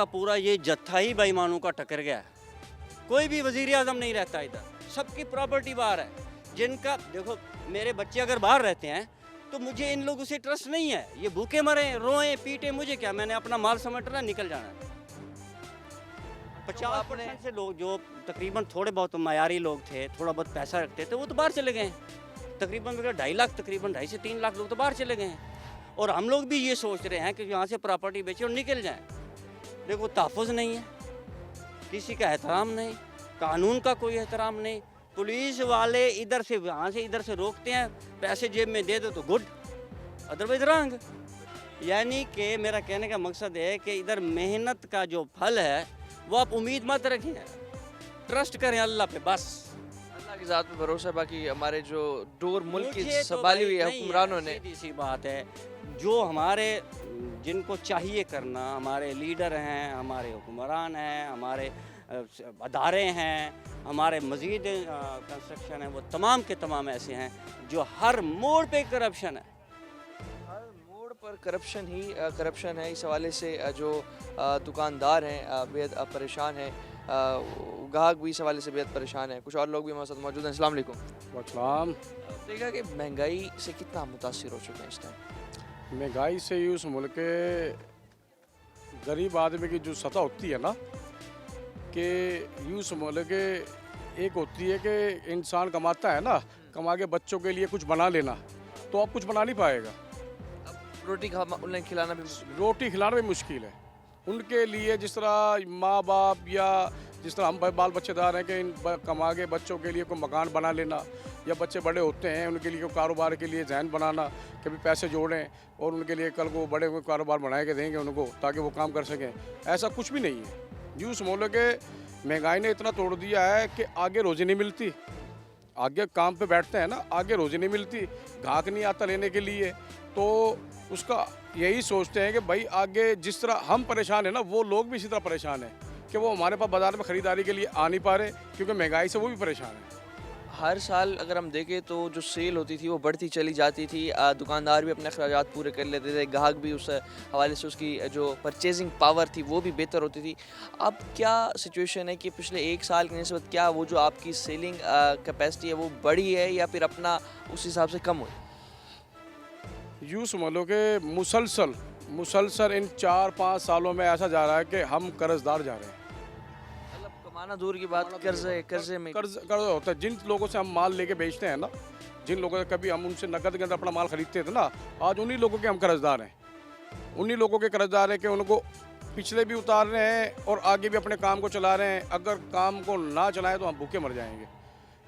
पूरा ये जत्था ही बेईमानों का टकर गया है, कोई भी वज़ीर आज़म नहीं रहता इधर, सबकी प्रॉपर्टी बाहर है। जिनका देखो, मेरे बच्चे अगर बाहर रहते हैं तो मुझे इन लोगों से ट्रस्ट नहीं है। ये भूखे मरे, रोएं पीटे, मुझे क्या, मैंने अपना माल समेटना, निकल जाना है। 50% से लोग जो तकरीबन थोड़े बहुत मायारी लोग थे, थोड़ा बहुत पैसा रखते थे, वो तो बाहर चले गए हैं। तकरीबन 2.5 लाख, तकरीबन 2.5 से 3 लाख लोग तो बाहर चले गए हैं। और हम लोग भी ये सोच रहे हैं कि यहाँ से प्रॉपर्टी बेचें और निकल जाएं। देखो, तहफ़्फ़ुज़ नहीं है, किसी का एहतराम नहीं, कानून का कोई एहतराम नहीं। पुलिस वाले इधर से वहाँ से इधर से रोकते हैं, पैसे जेब में दे दो तो गुड, अदरवाइज रंग। यानी कि मेरा कहने का मकसद है कि इधर मेहनत का जो फल है वो आप उम्मीद मत रखें, ट्रस्ट करें अल्लाह पे, बस अल्लाह की ज़ात पे भरोसा है। बाकी हमारे जो डोर मुल्क की मुझे तो संभाली हुई है भाई नहीं हुक्मरानों ने, सीधी सी बात है, जो हमारे जिनको चाहिए करना, हमारे लीडर हैं, हमारे हुक्मरान हैं, हमारे अदारे हैं, हमारे मज़ीद कंस्ट्रक्शन है, वो तमाम के तमाम ऐसे हैं जो हर मोड़ पे करप्शन है। हर मोड़ पर करप्शन ही करप्शन है। इस हवाले से जो दुकानदार हैं बेहद परेशान हैं, गाहक भी इस हवाले से बेहद परेशान है। कुछ और लोग भी हमारे साथ मौजूद हैं। अस्सलाम वालेकुम। वालेकुम। देखा कि महंगाई से कितना मुतासिर हो चुके हैं इस टाइम? महंगाई से ही उस मुल्क के गरीब आदमी की जो सतह होती है ना, कि यूँ समझ लो कि एक होती है कि इंसान कमाता है ना, कमा के बच्चों के लिए कुछ बना लेना, तो अब कुछ बना नहीं पाएगा। रोटी उन्हें खिलाना भी रोटी खिलाना भी मुश्किल है उनके लिए। जिस तरह माँ बाप या जिस तरह हम बाल बच्चेदार हैं कि कमा के बच्चों के लिए कोई मकान बना लेना, या बच्चे बड़े होते हैं उनके लिए कोई कारोबार के लिए जहन बनाना, कभी पैसे जोड़ें और उनके लिए कल को बड़े कोई कारोबार बना के देंगे उनको ताकि वो काम कर सकें, ऐसा कुछ भी नहीं है। यूँ समझ लो कि महंगाई ने इतना तोड़ दिया है कि आगे रोज़ी नहीं मिलती, आगे काम पे बैठते हैं ना, आगे रोजी नहीं मिलती, ग्राहक नहीं आता लेने के लिए, तो उसका यही सोचते हैं कि भाई आगे जिस तरह हम परेशान हैं ना, वो लोग भी इसी तरह परेशान हैं कि वो हमारे पास बाज़ार में ख़रीदारी के लिए आ नहीं पा रहे, क्योंकि महंगाई से वो भी परेशान हैं। हर साल अगर हम देखें तो जो सेल होती थी वो बढ़ती चली जाती थी, दुकानदार भी अपने अखराजात पूरे कर लेते थे, ग्राहक भी उस हवाले से उसकी जो परचेजिंग पावर थी वो भी बेहतर होती थी। अब क्या सिचुएशन है कि पिछले एक साल की निस्बत क्या वो जो आपकी सेलिंग कैपेसिटी है वो बढ़ी है या फिर अपना उस हिसाब से कम हुई? यूँ समझ लो कि मुसलसल इन 4-5 सालों में ऐसा जा रहा है कि हम कर्जदार जा रहे हैं। मतलब कमाना दूर की बात, कर्जे में कर्ज होता है। जिन लोगों से हम माल लेके बेचते हैं ना, जिन लोगों से कभी हम उनसे नकद के अंदर अपना माल खरीदते थे ना, आज उन्हीं लोगों के हम कर्जदार हैं। उन्हीं लोगों के कर्जदार हैं कि उनको पिछले भी उतार रहे हैं और आगे भी अपने काम को चला रहे हैं। अगर काम को ना चलाएं तो हम भूखे मर जाएंगे।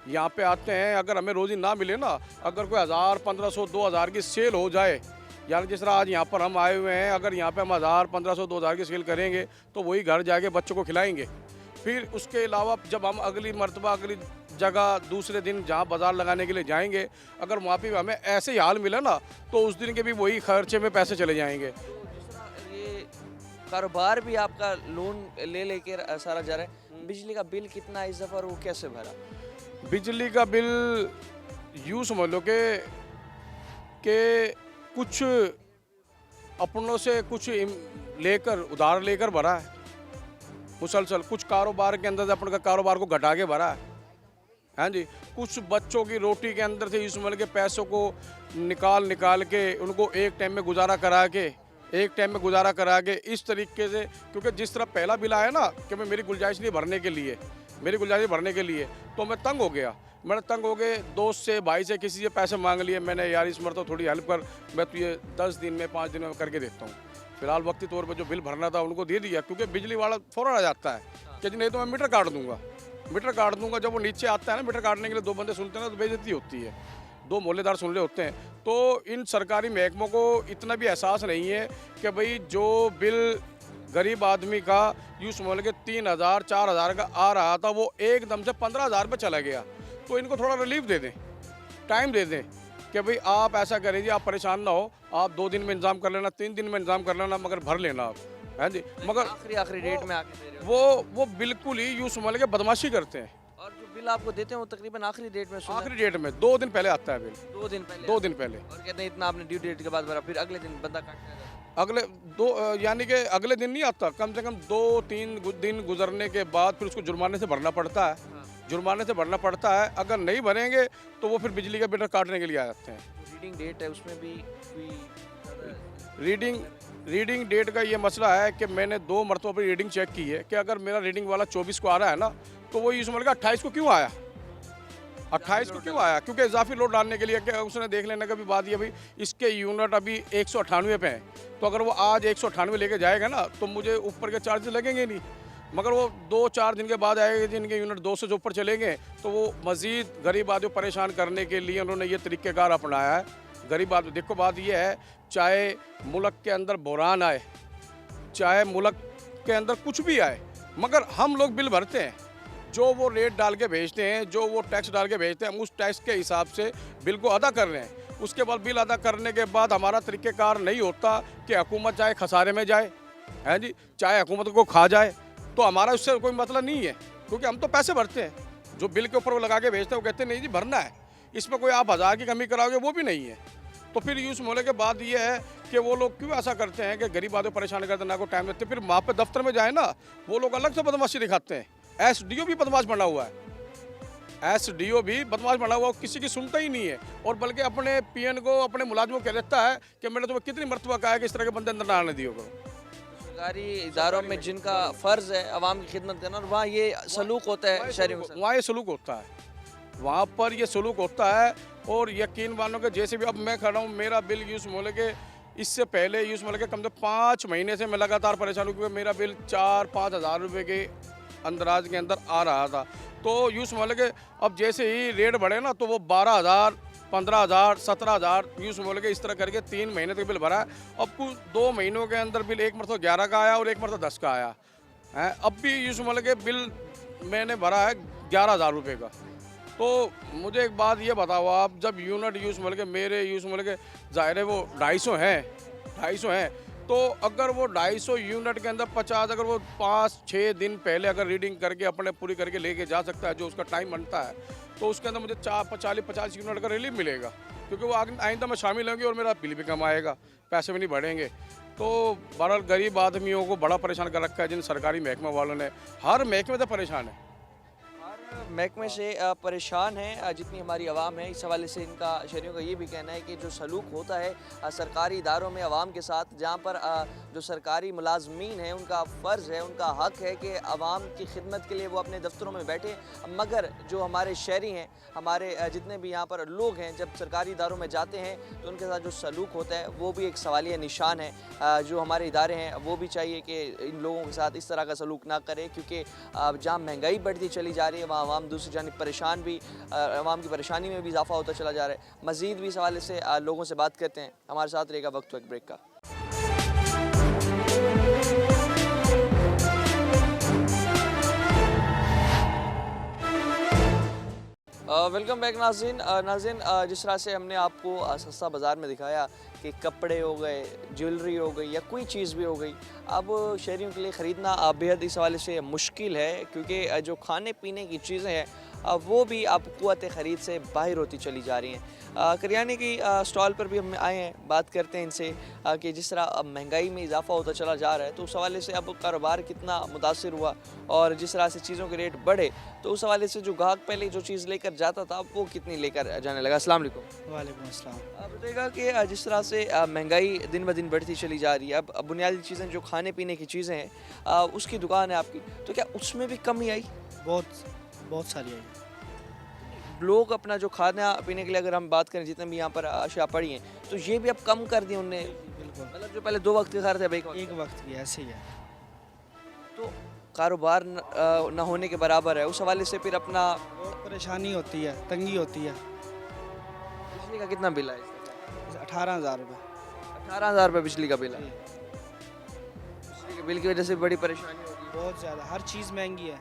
यहाँ पे आते हैं, अगर हमें रोज़ी ना मिले ना, अगर कोई 1000, 1500, 2000 की सेल हो जाए, यानी जिस तरह आज यहाँ पर हम आए हुए हैं, अगर यहाँ पे हम 1000, 1500, 2000 की सेल करेंगे तो वही घर जाके बच्चों को खिलाएंगे। फिर उसके अलावा जब हम अगली मर्तबा अगली जगह दूसरे दिन जहाँ बाज़ार लगाने के लिए जाएंगे, अगर वहाँ पे हमें ऐसे ही हाल मिला ना, तो उस दिन के भी वही खर्चे में पैसे चले जाएंगे। ये कारोबार भी आपका लोन ले लेके सारा जा रहा है। बिजली का बिल कितना इस दफ़ा और वो कैसे भरा? बिजली का बिल यूँ समझ लो कि कुछ अपनों से कुछ लेकर उधार लेकर भरा है मुसलसल। कुछ कारोबार के अंदर से अपन का कारोबार को घटा के भरा है, हाँ जी। कुछ बच्चों की रोटी के अंदर से यूँ समझ के पैसों को निकाल के उनको एक टाइम में गुजारा करा के इस तरीके से, क्योंकि जिस तरह पहला बिल आया ना कि मैं मेरी गुंजाइश नहीं भरने के लिए तो मैं तंग हो गया। मैंने तंग हो गए, दोस्त से, भाई से, किसी से पैसे मांग लिए। मैंने यार इस मरतबा थोड़ी हेल्प कर, मैं तो ये 10 दिन में 5 दिन में करके देता हूँ। फिलहाल वक्ती तौर पर जो बिल भरना था उनको दे दिया, क्योंकि बिजली वाला फ़ौरन आ जाता है कि जी नहीं तो मैं मीटर काट दूंगा। जब वो नीचे आता है ना, मीटर काटने के लिए 2 बंदे सुनते हैं ना, तो बेइज्जती होती है। 2 मोहल्लेदार सुन रहे होते हैं। तो इन सरकारी महकमों को इतना भी एहसास नहीं है कि भाई जो बिल गरीब आदमी का यूँ समझ के 3000, 4000 का आ रहा था, वो एकदम से 15000 पे चला गया। तो इनको थोड़ा रिलीफ दे दें, टाइम दे दें कि भाई आप ऐसा करें जी, आप परेशान ना हो, आप 2 दिन में इंतज़ाम कर लेना, 3 दिन में इंतज़ाम कर लेना, मगर भर लेना आप, हैं जी। मगर आखिरी डेट में आके दे रहे हो। वो बिल्कुल ही यूँ समझ के बदमाशी करते हैं। और जो बिल आपको देते हैं वो तकरीबन आखिरी डेट में आखिरी डेट में 2 दिन पहले आता है बिल। 2 दिन पहले 2 दिन पहले। और कहते हैं इतना आपने ड्यू डेट के बाद भरा, फिर अगले दिन बंदा काटने आ जाता है। अगले 2 यानी कि अगले दिन नहीं आता, कम से कम 2-3 दिन गुजरने के बाद फिर उसको जुर्माने से भरना पड़ता है। अगर नहीं भरेंगे तो वो फिर बिजली का मीटर काटने के लिए आ जाते हैं। रीडिंग डेट है उसमें भी रीडिंग डेट का ये मसला है कि मैंने 2 मरतबा पर रीडिंग चेक की है कि अगर मेरा रीडिंग वाला 24 को आ रहा है ना, तो वो ये समझ 28 को क्यों आया, 28 को क्यों आया, क्योंकि इजाफी लोड डालने के लिए कि उसने देख लेने का भी बात ये भाई इसके यूनिट अभी 198 पे हैं, तो अगर वो आज 198 लेके जाएगा ना तो मुझे ऊपर के चार्जेस लगेंगे नहीं। मगर वो 2-4 दिन के बाद आएगा जिनके यूनिट 200 से ऊपर चलेंगे, तो वो मज़ीद गरीब आदमी को परेशान करने के लिए उन्होंने ये तरीक़ेकार अपनाया है। गरीब आदमी, देखो बात ये है, चाहे मुल्क के अंदर बुहरान आए, चाहे मुल्क के अंदर कुछ भी आए, मगर हम लोग बिल भरते हैं। जो वो रेट डाल के भेजते हैं, जो वो टैक्स डाल के भेजते हैं, हम उस टैक्स के हिसाब से बिल को अदा कर रहे हैं। उसके बाद बिल अदा करने के बाद हमारा तरीक़ेकार नहीं होता कि हुकूमत चाहे खसारे में जाए, हैं जी, चाहे हुकूमत को खा जाए, तो हमारा उससे कोई मतलब नहीं है, क्योंकि हम तो पैसे भरते हैं। जो बिल के ऊपर वो लगा के भेजते हैं वो कहते हैं नहीं जी भरना है, इसमें कोई आप 1000 की कमी कराओगे वो भी नहीं है। तो फिर यूँ समझने के बाद ये है कि वो लोग क्यों ऐसा करते हैं कि गरीब आदमी परेशान करते, ना को टाइम देते। फिर वहाँ पे दफ्तर में जाए ना, वो लोग अलग से बदमाशी दिखाते हैं। SDO भी बदमाश बना हुआ है, किसी की सुनता ही नहीं है, और बल्कि अपने PN को, अपने मुलाजिमों को कह देता है कि मैंने तुम्हें कितनी मरतबा कहा है कि इस तरह के बंदे अंदर ना आने दियो करो। सरकारी इदारों में जिनका फ़र्ज़ है आवाम की खिदमत करना, और वहाँ ये सलूक होता है शहरियों से, वहाँ ये सलूक होता है, वहाँ पर ये सलूक होता है। और यकीन मानो कि जैसे भी अब मैं खड़ा हूँ, मेरा बिल यूँ समझ के इससे पहले यूँ समझ के कम से 5 महीने से मैं लगातार परेशान हूँ, क्योंकि मेरा बिल 4-5 हज़ार रुपये के अंदराज के अंदर आ रहा था। तो यूँ समझ के अब जैसे ही रेट बढ़े ना, तो वो 12,000, 15,000, 17,000 यूँ समझ के इस तरह करके 3 महीने तक बिल भरा है। अब कुछ 2 महीनों के अंदर बिल एक मरतबा 11 का आया और एक मरतबा 10 का आया है। अब भी यूँ समझ के बिल मैंने भरा है 11,000 रुपये का। तो मुझे एक बात ये बताओ आप, जब यूनिट यूज़ मिल के मेरे यूज़ मिल के ज़ाहिर है वो 250 हैं, तो अगर वो 250 यूनिट के अंदर 50, अगर वो 5-6 दिन पहले अगर रीडिंग करके अपने पूरी करके लेके जा सकता है, जो उसका टाइम बनता है, तो उसके अंदर मुझे 40-50 यूनिट का रिलीफ मिलेगा, क्योंकि वो आइंदा मैं शामिल होंगे और मेरा बिल भी कम आएगा, पैसे भी नहीं बढ़ेंगे। तो बहरहाल गरीब आदमियों को बड़ा परेशान कर रखा है जिन सरकारी महकमे वालों ने, हर महकमे से परेशान है। महकमे से परेशान हैं जितनी हमारी आवाम है। इस हवाले से इनका शहरियों का ये भी कहना है कि जो सलूक होता है सरकारी इदारों में आवाम के साथ, जहाँ पर जो सरकारी मुलाजमीन हैं उनका फ़र्ज़ है, उनका हक़ है कि आवाम की खिदमत के लिए वो अपने दफ्तरों में बैठे, मगर जो हमारे शहरी हैं, हमारे जितने भी यहाँ पर लोग हैं, जब सरकारी इदारों में जाते हैं तो उनके साथ जो सलूक होता है वो भी एक सवालिया निशान है। जो हमारे इदारे हैं वो भी चाहिए कि इन लोगों के साथ इस तरह का सलूक ना करें, क्योंकि जहाँ महंगाई बढ़ती चली जा रही है वहाँ आवाम दूसरी जानिब परेशान भी, आवाम की परेशानी में भी इजाफा होता चला जा रहा है। मज़ीद भी इस हवाले से लोगों से बात करते हैं। हमारे साथ रहेगा वक्त एक ब्रेक का। वेलकम बैक नाज़रीन। जिस तरह से हमने आपको सस्ता बाज़ार में दिखाया कि कपड़े हो गए, ज्वेलरी हो गई या कोई चीज़ भी हो गई, अब शहरियों के लिए ख़रीदना बेहद इस हवाले से मुश्किल है, क्योंकि जो खाने पीने की चीज़ें हैं वो भी अब क़ुव्वत ख़रीद से बाहर होती चली जा रही हैं। करियाने की स्टॉल पर भी हम आए हैं, बात करते हैं इनसे कि जिस तरह अब महंगाई में इजाफा होता चला जा रहा है तो उस हवाले से अब कारोबार कितना मुतासिर हुआ, और जिस तरह से चीज़ों के रेट बढ़े तो उस हवाले से जो ग्राहक पहले जो चीज़ लेकर जाता था वो कितनी लेकर जाने लगा। अस्सलाम वालेकुम। वालेकुम अस्सलाम। आप बताइएगा कि जिस तरह से महंगाई दिन ब दिन बढ़ती चली जा रही है, अब बुनियादी चीज़ें जो खाने पीने की चीज़ें हैं उसकी दुकान है आपकी, तो क्या उसमें भी कमी आई? बहुत सारी आई। लोग अपना जो खाना पीने के लिए, अगर हम बात करें जितने भी यहाँ पर अशिया पड़ी हैं, तो ये भी अब कम कर दिए उनने। बिल्कुल, मतलब जो पहले 2 वक्त के खा रहे थे अब एक वक्त की ऐसे ही है। तो कारोबार न होने के बराबर है। उस हवाले से फिर अपना बहुत परेशानी होती है, तंगी होती है। बिजली का कितना बिल है? 18,000 रुपये। 18,000 रुपये बिजली का बिल है। बिजली के बिल की वजह से बड़ी परेशानी होगी। बहुत ज़्यादा, हर चीज़ महंगी है।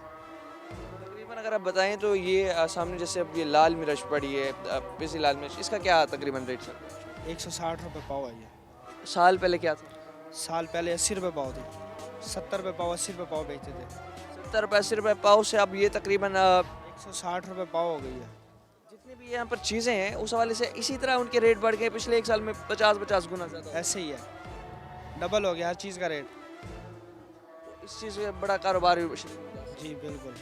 तकरीबन अगर आप बताएं तो ये सामने जैसे अब ये लाल मिर्च पड़ी है, पिसी लाल मिर्च, इसका क्या तकरीबन रेट चल रहा है? 160 रुपये पाव है ये। साल पहले क्या था? साल पहले 80 रुपये पाव थे, 70 रुपये पाव, 80 रुपये पाव बेचते थे। 70 रुपये 80 रुपये पाव से अब ये तकरीबन 160 रुपये पाव हो गई है। जितनी भी यहाँ पर चीज़ें हैं उस हवाले से इसी तरह उनके रेट बढ़ गए पिछले 1 साल में 50 गुना ज़्यादा। ऐसे ही है, डबल हो गया हर चीज़ का रेट। तो इस चीज़ में बड़ा कारोबार भी। जी बिल्कुल।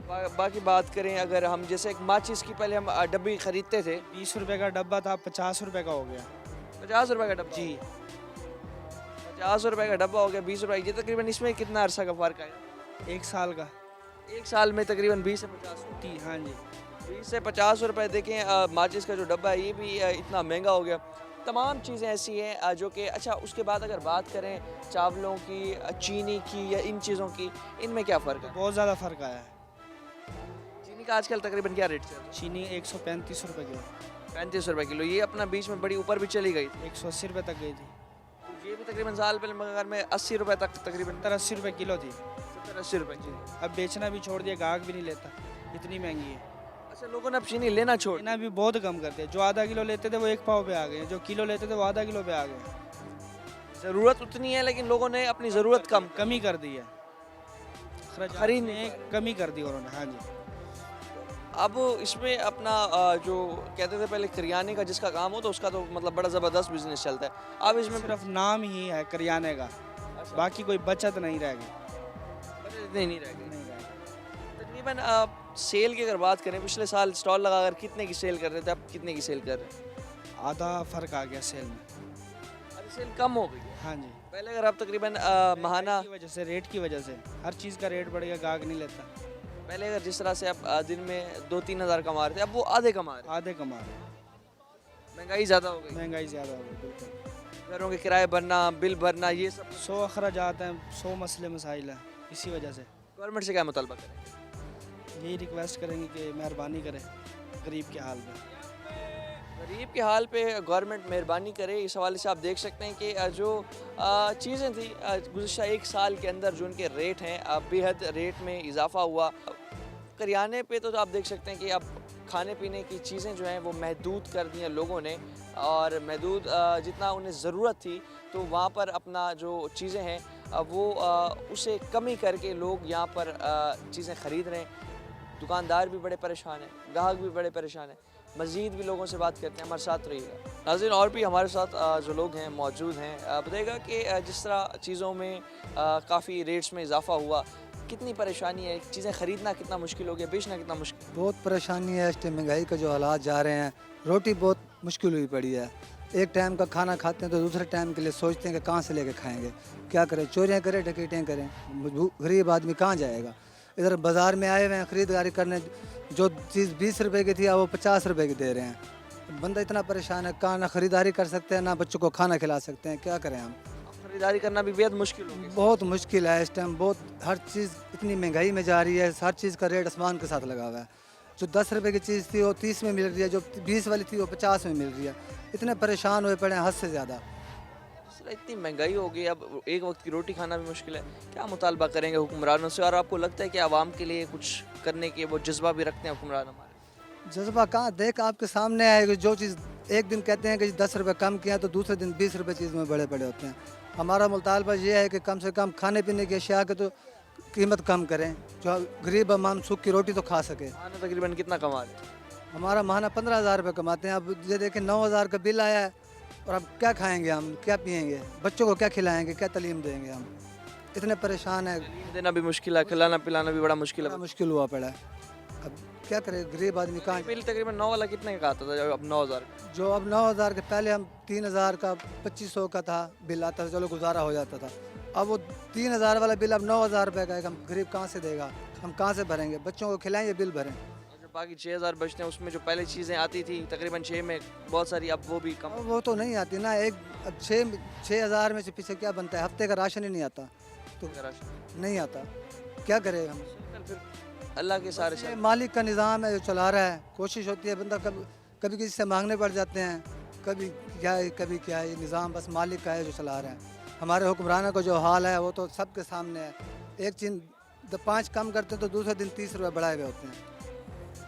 और बाकी बात करें अगर हम, जैसे एक माचिस की पहले हम डब्बी खरीदते थे, 20 रुपये का डब्बा था, 50 रुपये का हो गया। 50 रुपये का डब्बा? जी 50 रुपये का डब्बा हो गया 20 रुपये। ये तकरीबन इसमें कितना अरसा का फ़र्क आया? 1 साल का। 1 साल में तकरीबन 20 से 50। हाँ जी। 20 से 50 रुपये। देखें माचिस का जो डब्बा है ये भी इतना महंगा हो गया। तमाम चीज़ें ऐसी हैं जो कि, अच्छा उसके बाद अगर बात करें चावलों की, चीनी की या इन चीज़ों की, इनमें क्या फ़र्क है? बहुत ज़्यादा फ़र्क आया है। चीनी का आजकल तकरीबन क्या रेट चल रहा है? चीनी 135 रुपये किलो। 35 रुपये किलो। ये अपना बीच में बड़ी ऊपर भी चली गई थी। 180 रुपये तक गई थी। ये भी तकरीबन साल पहले मगर में 80 रुपये तक तकरीबन 70-80 रुपये किलो थी। 70-80 रुपये जी। अब बेचना भी छोड़ दिया, ग्राहक भी नहीं लेता, इतनी महंगी है। अच्छा, लोगों ने अब चीनी लेना छोड़ लेना भी बहुत कम करते हैं। जो आधा किलो लेते थे वो 1 पाव पे आ गए, जो किलो लेते थे वो आधा किलो पे आ गए। ज़रूरत उतनी है लेकिन लोगों ने अपनी ज़रूरत कमी कर दी है, खरीदने कमी कर दी उन्होंने। हाँ जी। अब इसमें अपना जो कहते थे पहले करियाने का जिसका काम हो तो उसका तो मतलब बड़ा ज़बरदस्त बिजनेस चलता है। अब इसमें सिर्फ नाम ही है करियाने का, बाकी कोई बचत नहीं रह गई। नहीं रह गई। तकरीबन सेल की अगर बात करें, पिछले साल स्टॉल लगाकर कितने की सेल कर रहे थे, अब कितने की सेल कर रहे हैं? आधा फ़र्क आ गया सेल में। अरे सेल कम हो गई। हाँ जी। पहले अगर आप तकरीबन महाना की वजह से, रेट की वजह से, हर चीज़ का रेट बढ़ गया, ग्राहक नहीं लेता। पहले अगर जिस तरह से आप दिन में 2-3 हज़ार कमा रहे थे, अब वो आधे कमा रहे हैं। आधे कमा रहे। महंगाई ज़्यादा हो गई। महंगाई ज़्यादा हो गई बिल्कुल। घरों के किराए भरना, बिल भरना, ये सब 100 अखराजात हैं, 100 मसले मसाइल हैं। इसी वजह से गवर्नमेंट से क्या मुतालबा करें? यही रिक्वेस्ट करेंगे कि मेहरबानी करें गरीब के हाल में। गरीब के हाल पे गवर्नमेंट मेहरबानी करे। इस हवाले से आप देख सकते हैं कि जो चीज़ें थी गुज़िश्ता 1 साल के अंदर जो उनके रेट हैं बेहद रेट में इजाफा हुआ। करियाने पे तो आप देख सकते हैं कि अब खाने पीने की चीज़ें जो हैं वो महदूद कर दी हैं लोगों ने, और महदूद जितना उन्हें ज़रूरत थी तो वहाँ पर अपना जो चीज़ें हैं वो उसे कमी करके लोग यहाँ पर चीज़ें ख़रीद रहे हैं। दुकानदार भी बड़े परेशान हैं, ग्राहक भी बड़े परेशान हैं। मज़ीद भी लोगों से बात करते हैं, हमारे साथ रहिएगा। नाज़रीन, और भी हमारे साथ जो लोग हैं मौजूद हैं, बताइएगा कि जिस तरह चीज़ों में काफ़ी रेट्स में इजाफा हुआ, कितनी परेशानी है, चीज़ें ख़रीदना कितना मुश्किल हो गया, बेचना कितना मुश्किल? बहुत परेशानी है इस टाइम, महंगाई का जो हालात जा रहे हैं, रोटी बहुत मुश्किल हुई पड़ी है। एक टाइम का खाना खाते हैं तो दूसरे टाइम के लिए सोचते हैं कि कहाँ से लेके खाएंगे, क्या करें, चोरियाँ करें, डकैतियाँ करें, गरीब आदमी कहाँ जाएगा। इधर बाज़ार में आए हुए हैं ख़रीदारी करने, जो चीज़ 20 रुपए की थी अब वो 50 रुपए की दे रहे हैं। बंदा इतना परेशान है, कहाँ ना ख़रीदारी कर सकते हैं ना बच्चों को खाना खिला सकते हैं, क्या करें हम। ख़रीदारी करना भी बेहद मुश्किल हो गया। बहुत मुश्किल है इस टाइम, बहुत हर चीज़ इतनी महंगाई में जा रही है, हर चीज़ का रेट आसमान के साथ लगा हुआ है। जो 10 रुपए की चीज़ थी वो 30 में मिल रही है, जो 20 वाली थी वो 50 में मिल रही है। इतने परेशान हुए पड़े हैं हद से ज़्यादा। इतनी महंगाई हो गई, अब एक वक्त की रोटी खाना भी मुश्किल है। क्या मुतालबा करेंगे हुक्मरानों से, और आपको लगता है कि आवाम के लिए कुछ करने के वो जज्बा भी रखते हैं हुक्मरान हमारे? जज्बा कहाँ, देख आपके सामने आएगा, जो चीज़ एक दिन कहते हैं कि 10 रुपये कम किया तो दूसरे दिन 20 रुपये चीज़ में बड़े बड़े होते हैं। हमारा मुतालबा ये है कि कम से कम खाने पीने की अशिया की तो कीमत कम करें, जो गरीब अवाम सूख की रोटी तो खा सके। खाना तकरीबन कितना कमा रहे हैं? हमारा माहाना 15,000 रुपये कमाते हैं। अब ये देखें 9,000 का बिल आया है, और अब क्या खाएंगे हम, क्या पिएंगे, बच्चों को क्या खिलाएंगे, क्या तालीम देंगे हम। इतने परेशान है, तालीम देना भी मुश्किल है, खिलाना पिलाना भी बड़ा मुश्किल है। बड़ा मुश्किल हुआ पड़ा है। अब क्या करें, गरीब आदमी कहाँ। बिल तकरीबन 9 वाला कितने का आता था, अब 9,000? जो अब 9,000 के पहले हम 3,000 का 2,500 का था बिल आता था, चलो गुजारा हो जाता था। अब वो 3,000 वाला बिल अब 9,000 रुपये का है। हम गरीब कहाँ से देगा, हम कहाँ से भरेंगे, बच्चों को खिलाएंगे, बिल भरें। जो बाकी 6,000 बचते हैं उसमें जो पहले चीज़ें आती थी तकरीबन 6 में बहुत सारी, अब वो भी कम। अब वो तो नहीं आती ना, अब 6,000 में से पीछे क्या बनता है, हफ्ते का राशन ही नहीं आता, तो नहीं आता, क्या करें हम। फिर अल्लाह के सारे ये मालिक का निज़ाम है जो चला रहा है। कोशिश होती है, बंदा कभी किसी से मांगने पड़ जाते हैं, कभी क्या है कभी क्या है, ये निज़ाम बस मालिक का है जो चला रहा है। हमारे हुक्मरानों का जो हाल है वो तो सबके सामने है। एक चीज़ 5 कम करते हैं तो दूसरे दिन 30 रुपये बढ़ाए हुए होते हैं।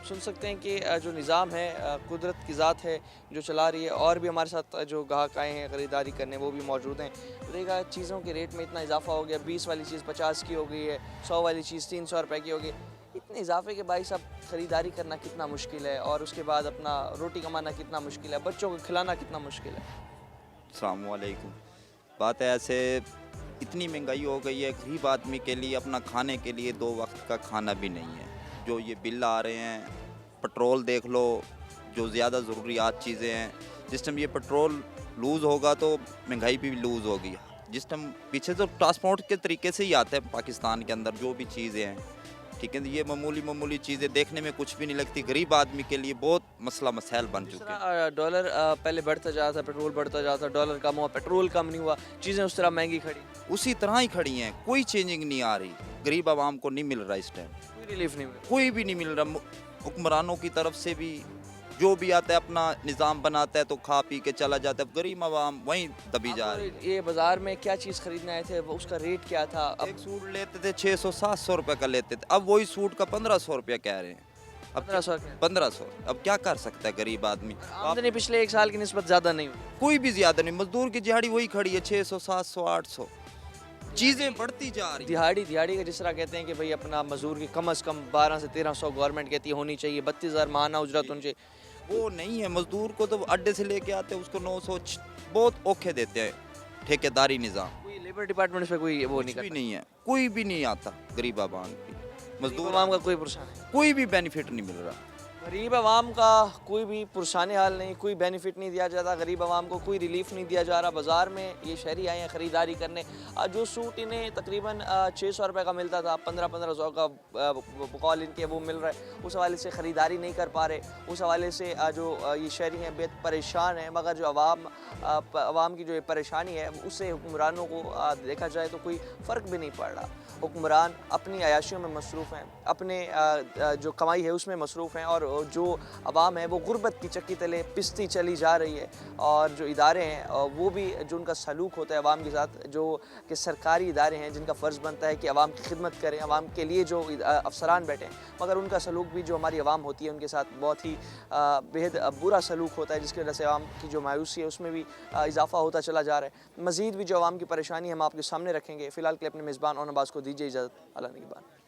सुन सकते हैं कि जो निज़ाम है कुदरत की ज़ात है जो चला रही है। और भी हमारे साथ जो ग्राहक आए हैं ख़रीदारी करने वो भी मौजूद हैं। देखा चीज़ों के रेट में इतना इजाफा हो गया, 20 वाली चीज़ 50 की हो गई है, 100 वाली चीज़ 300 रुपये की हो गई। इतने इजाफे के बाईस अब ख़रीदारी करना कितना मुश्किल है, और उसके बाद अपना रोटी कमाना कितना मुश्किल है, बच्चों को खिलाना कितना मुश्किल है। अस्सलाम वालेकुम। बात है ऐसे, इतनी महंगाई हो गई है, गरीब आदमी के लिए अपना खाने के लिए 2 वक्त का खाना भी नहीं है। जो ये बिल आ रहे हैं, पेट्रोल देख लो, जो ज़्यादा ज़रूरियात चीज़ें हैं, जिस टाइम ये पेट्रोल लूज़ होगा तो महंगाई भी लूज़ होगी। जिस टाइम पीछे तो ट्रांसपोर्ट के तरीके से ही आते हैं पाकिस्तान के अंदर जो भी चीज़ें हैं, ठीक है, ये मामूली चीज़ें देखने में कुछ भी नहीं लगती, गरीब आदमी के लिए बहुत मसला मसाइल बन चुके हैं। डॉलर पहले बढ़ता जाता था, पेट्रोल बढ़ता जाता, डॉलर कम हुआ, पेट्रोल कम नहीं हुआ, चीज़ें उस तरह महंगी खड़ी, उसी तरह ही खड़ी हैं, कोई चेंजिंग नहीं आ रही। गरीब आवाम को नहीं मिल रहा इस टाइम, कोई रिलीफ नहीं मिला। कोई भी नहीं मिल रहा। हुक्मरानों की तरफ से भी जो भी आता है अपना निज़ाम बनाता है तो खा पी के चला जाता है, गरीब आवाम वहीं दबी जा रही है। ये बाज़ार में क्या चीज़ खरीदने आए थे, उसका रेट क्या था? अब एक सूट लेते थे 600-700 रुपये का लेते थे, अब वही सूट का 1,500 रुपया कह रहे हैं। अब 1500। अब क्या कर सकता है गरीब आदमी। आमदनी पिछले 1 साल की निस्बत ज़्यादा नहीं हुई, कोई भी ज़्यादा नहीं, मजदूर की दिहाड़ी वही खड़ी है 600, 700, 800, चीज़ें बढ़ती जा रही। दिहाड़ी का जिस तरह कहते हैं कि भाई अपना मजदूर की कम से कम 12 से 1300 गवर्नमेंट कहती है होनी चाहिए, 32,000 माहाना उजरत होनी चाहिए, वो नहीं है। मजदूर को तो अड्डे से लेके आते हैं उसको 900 बहुत औखे देते हैं, ठेकेदारी निज़ाम। कोई लेबर डिपार्टमेंट पे कोई वो कुछ भी नहीं है, कोई भी नहीं आता गरीब आवाम की, मजदूर आवाम का कोई परेशान, कोई भी बेनिफिट नहीं मिल रहा। गरीब आवाम का कोई भी पुरसाने हाल नहीं, कोई बेनिफिट नहीं दिया जाता, गरीब आवाम को कोई रिलीफ नहीं दिया जा रहा। बाज़ार में ये शहरी आए हैं ख़रीदारी करने, जो सूट इन्हें तकरीबन 600 रुपये का मिलता था, 1500 का बकौल इनके वो मिल रहा है, उस हवाले से ख़रीदारी नहीं कर पा रहे। उस हवाले से जो ये शहरी हैं बेहद परेशान हैं। मगर जो आवाम की जो ये परेशानी है उससे हुक्मरानों को देखा जाए तो कोई फ़र्क भी नहीं पड़ रहा। हुक्मरान अपनी अयाशियों में मसरूफ़ हैं, अपने जो कमाई है उसमें मसरूफ़ हैं, और जो आवाम है वो गुर्बत की चक्की तले पिसती चली जा रही है। और जो इदारे हैं वो भी जो उनका सलूक होता है आवाम के साथ, जो कि सरकारी इदारे हैं जिनका फ़र्ज़ बनता है कि आवाम की खिदमत करें, आवाम के लिए जो अफसरान बैठे हैं, मगर उनका सलूक भी जो हमारी आवाम होती है उनके साथ बहुत ही बेहद बुरा सलूक होता है, जिसकी वजह से आवाम की जो मायूसी है उसमें भी इजाफा होता चला जा रहा है। मज़ीद भी जो आवाम की परेशानी हम आपके सामने रखेंगे। फ़िलहाल के लिए अपने मेज़बान ओन अब्बास को दीजिए इजाज़त। अल्लाह निगहबान।